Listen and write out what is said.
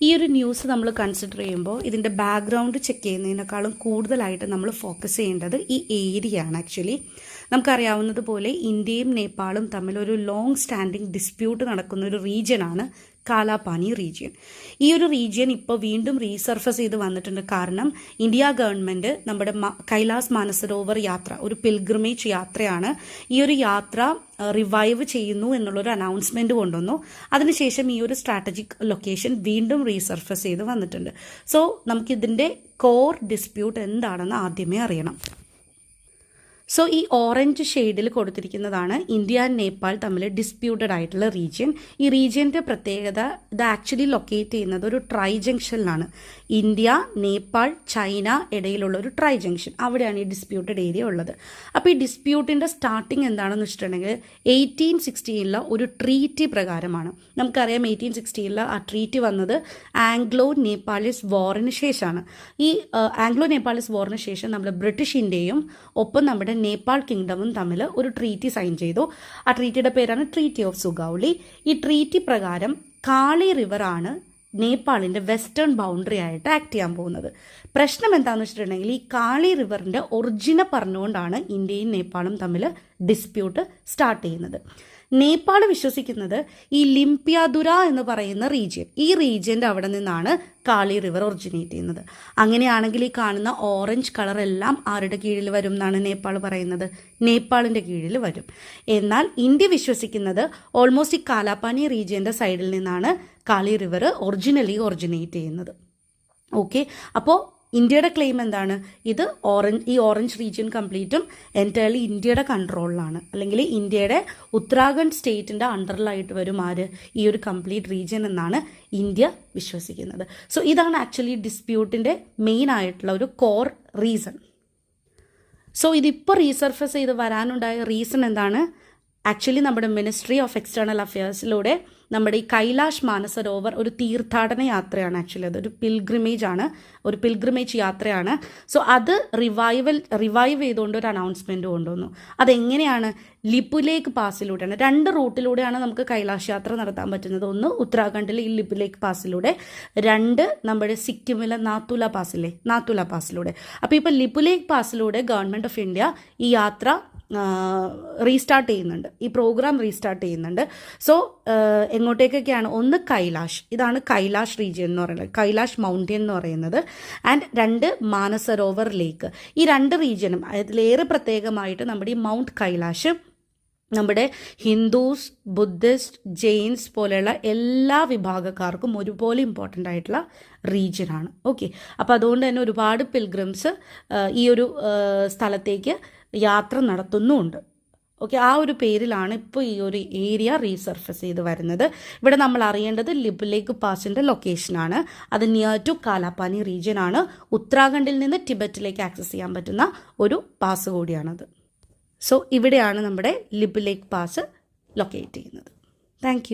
ഈ ഒരു ന്യൂസ് നമ്മൾ കൺസിഡർ ചെയ്യുമ്പോൾ ഇതിൻ്റെ ബാക്ക്ഗ്രൗണ്ട് ചെക്ക് ചെയ്യുന്നതിനേക്കാളും കൂടുതലായിട്ട് നമ്മൾ ഫോക്കസ് ചെയ്യേണ്ടത് ഈ ഏരിയയാണ്. ആക്ച്വലി നമുക്കറിയാവുന്നതുപോലെ ഇന്ത്യയും നേപ്പാളും തമ്മിൽ ഒരു ലോങ് സ്റ്റാൻഡിങ് ഡിസ്പ്യൂട്ട് നടക്കുന്ന ഒരു റീജിയനാണ് കാലാപാനി റീജിയൻ. ഈ ഒരു റീജിയൻ ഇപ്പോൾ വീണ്ടും റീസർഫസ് ചെയ്ത് വന്നിട്ടുണ്ട്. കാരണം ഇന്ത്യ ഗവൺമെൻറ് നമ്മുടെ കൈലാസ് മാനസരോവർ യാത്ര ഒരു പിൽഗ്രിമേജ് യാത്രയാണ്. ഈ ഒരു യാത്ര റിവൈവ് ചെയ്യുന്നു എന്നുള്ളൊരു അനൗൺസ്മെൻറ്റ് കൊണ്ടുവന്നു. അതിനുശേഷം ഈ ഒരു സ്ട്രാറ്റജിക് ലൊക്കേഷൻ വീണ്ടും റീസർഫസ് ചെയ്ത് വന്നിട്ടുണ്ട്. സോ നമുക്കിതിൻ്റെ കോർ ഡിസ്പ്യൂട്ട് എന്താണെന്ന് ആദ്യമേ അറിയണം. സോ ഈ ഓറഞ്ച് ഷെയ്ഡിൽ കൊടുത്തിരിക്കുന്നതാണ് ഇന്ത്യ ആൻഡ് നേപ്പാൾ തമ്മിൽ ഡിസ്പ്യൂട്ടഡ് ആയിട്ടുള്ള റീജിയൻ. ഈ റീജിയൻ്റെ പ്രത്യേകത ഇത് ആക്ച്വലി ലൊക്കേറ്റ് ചെയ്യുന്നത് ഒരു ട്രൈ ജംഗ്ഷനിലാണ്. ഇന്ത്യ, നേപ്പാൾ, ചൈന ഇടയിലുള്ള ഒരു ട്രൈ ജംഗ്ഷൻ, അവിടെയാണ് ഈ ഡിസ്പ്യൂട്ടഡ് ഏരിയ ഉള്ളത്. അപ്പോൾ ഈ ഡിസ്പ്യൂട്ടിൻ്റെ സ്റ്റാർട്ടിങ് എന്താണെന്ന് വെച്ചിട്ടുണ്ടെങ്കിൽ 1816 ഒരു ട്രീറ്റി പ്രകാരമാണ്. നമുക്കറിയാം 1816 ആ ട്രീറ്റി വന്നത് ആംഗ്ലോ നേപ്പാളിസ് വാറിന് ശേഷമാണ്. ഈ ആംഗ്ലോ നേപ്പാളിസ് വാറിന് ശേഷം നമ്മൾ ബ്രിട്ടീഷ് ഇന്ത്യയും ഒപ്പം നമ്മുടെ നേപ്പാൾ കിങ്ഡമും തമ്മിൽ ഒരു ട്രീറ്റി സൈൻ ചെയ്തു. ആ ട്രീറ്റിയുടെ പേരാണ് ട്രീറ്റി ഓഫ് സുഗൌലി. ഈ ട്രീറ്റി പ്രകാരം കാളി റിവറാണ് നേപ്പാളിൻ്റെ വെസ്റ്റേൺ ബൗണ്ടറി ആയിട്ട് ആക്ട് ചെയ്യാൻ പോകുന്നത്. പ്രശ്നം എന്താണെന്ന് വെച്ചിട്ടുണ്ടെങ്കിൽ ഈ കാളി റിവറിൻ്റെ ഒറിജിനെ പറഞ്ഞുകൊണ്ടാണ് ഇന്ത്യയും നേപ്പാളും തമ്മിൽ ഡിസ്പ്യൂട്ട് സ്റ്റാർട്ട് ചെയ്യുന്നത്. നേപ്പാൾ വിശ്വസിക്കുന്നത് ഈ ലിംപ്യാദുര എന്ന് പറയുന്ന റീജിയൻ, ഈ റീജിയൻ്റെ അവിടെ നിന്നാണ് കാളി റിവർ ഒറിജിനേറ്റ് ചെയ്യുന്നത്. അങ്ങനെയാണെങ്കിൽ ഈ കാണുന്ന ഓറഞ്ച് കളർ എല്ലാം ആരുടെ കീഴിൽ വരും എന്നാണ് നേപ്പാൾ പറയുന്നത്? നേപ്പാളിൻ്റെ കീഴിൽ വരും. എന്നാൽ ഇന്ത്യ വിശ്വസിക്കുന്നത് ഓൾമോസ്റ്റ് ഈ കാലാപാനി റീജിയൻ്റെ സൈഡിൽ നിന്നാണ് കാളി റിവർ ഒറിജിനേറ്റ് ചെയ്യുന്നത്. ഓക്കെ, അപ്പോൾ ഇന്ത്യയുടെ ക്ലെയിം എന്താണ്? ഈ ഓറഞ്ച് റീജിയൻ കംപ്ലീറ്റും എൻറ്റയർലി ഇന്ത്യയുടെ കൺട്രോളിലാണ്, അല്ലെങ്കിൽ ഇന്ത്യയുടെ ഉത്തരാഖണ്ഡ് സ്റ്റേറ്റിൻ്റെ അണ്ടറിലായിട്ട് വരും ആര്? ഈ ഒരു കംപ്ലീറ്റ് റീജിയൻ എന്നാണ് ഇന്ത്യ വിശ്വസിക്കുന്നത്. സോ ഇതാണ് ആക്ച്വലി ഡിസ്പ്യൂട്ടിൻ്റെ മെയിൻ ആയിട്ടുള്ള ഒരു കോർ റീസൺ. സോ ഇതിപ്പോൾ റീസർഫസ് ചെയ്ത് വരാനുണ്ടായ റീസൺ എന്താണ്? ആക്ച്വലി നമ്മുടെ മിനിസ്ട്രി ഓഫ് എക്സ്റ്റേണൽ അഫയേഴ്സിലൂടെ നമ്മുടെ ഈ കൈലാഷ് മാനസരോവർ ഒരു തീർത്ഥാടന യാത്രയാണ്. ആക്ച്വലി അതൊരു ഒരു പിൽഗ്രിമേജ് യാത്രയാണ്. സോ അത് റിവൈവ് ചെയ്തുകൊണ്ട് ഒരു അനൗൺസ്മെൻറ്റ് കൊണ്ടുവന്നു. അതെങ്ങനെയാണ്? ലിപുലേഖ് പാസിലൂടെയാണ്. 2 റൂട്ടിലൂടെയാണ് നമുക്ക് കൈലാഷ് യാത്ര നടത്താൻ പറ്റുന്നത്. ഒന്ന് ഉത്തരാഖണ്ഡിലെ ഈ ലിപുലേഖ് പാസിലൂടെ, 2 നമ്മുടെ സിക്കിമിലെ നാത്തുല പാസിലൂടെ. അപ്പോൾ ഇപ്പോൾ ലിപുലേഖ് പാസിലൂടെ ഗവൺമെൻറ് ഓഫ് ഇന്ത്യ ഈ യാത്ര റീസ്റ്റാർട്ട് ചെയ്യുന്നുണ്ട്, ഈ പ്രോഗ്രാം റീസ്റ്റാർട്ട് ചെയ്യുന്നുണ്ട്. സോ എങ്ങോട്ടേക്കൊക്കെയാണ്? ഒന്ന് കൈലാഷ്, ഇതാണ് കൈലാഷ് റീജിയൻ എന്ന് പറയുന്നത്, കൈലാഷ് മൗണ്ടൻ എന്ന് പറയുന്നത്. ആൻഡ് 2 മാനസരോവർ ലേക്ക്. ഈ 2 റീജിയനും അതിലേറെ പ്രത്യേകമായിട്ട് നമ്മുടെ ഈ മൗണ്ട് കൈലാഷ് നമ്മുടെ ഹിന്ദുസ്, ബുദ്ധിസ്റ്റ്, ജെയിൻസ് പോലെയുള്ള എല്ലാ വിഭാഗക്കാർക്കും ഒരുപോലെ ഇമ്പോർട്ടൻ്റ് ആയിട്ടുള്ള റീജിയനാണ്. ഓക്കെ, അപ്പോൾ അതുകൊണ്ട് തന്നെ ഒരുപാട് പിൽഗ്രിംസ് ഈ ഒരു സ്ഥലത്തേക്ക് യാത്ര നടത്തുന്നുമുണ്ട്. ഓക്കെ, ആ ഒരു പേരിലാണ് ഇപ്പോൾ ഈ ഒരു ഏരിയ റീസർഫസ് ചെയ്ത് വരുന്നത്. ഇവിടെ നമ്മൾ അറിയേണ്ടത് ലിപുലേഖ് പാസിൻ്റെ ലൊക്കേഷനാണ്. അത് നിയർ ടു കാലാപാനി റീജിയൻ ആണ്. ഉത്തരാഖണ്ഡിൽ നിന്ന് ടിബറ്റിലേക്ക് ആക്സസ് ചെയ്യാൻ പറ്റുന്ന ഒരു പാസ് കൂടിയാണത്. സോ ഇവിടെയാണ് നമ്മുടെ ലിപുലേഖ് പാസ് ലൊക്കേറ്റ് ചെയ്യുന്നത്. താങ്ക്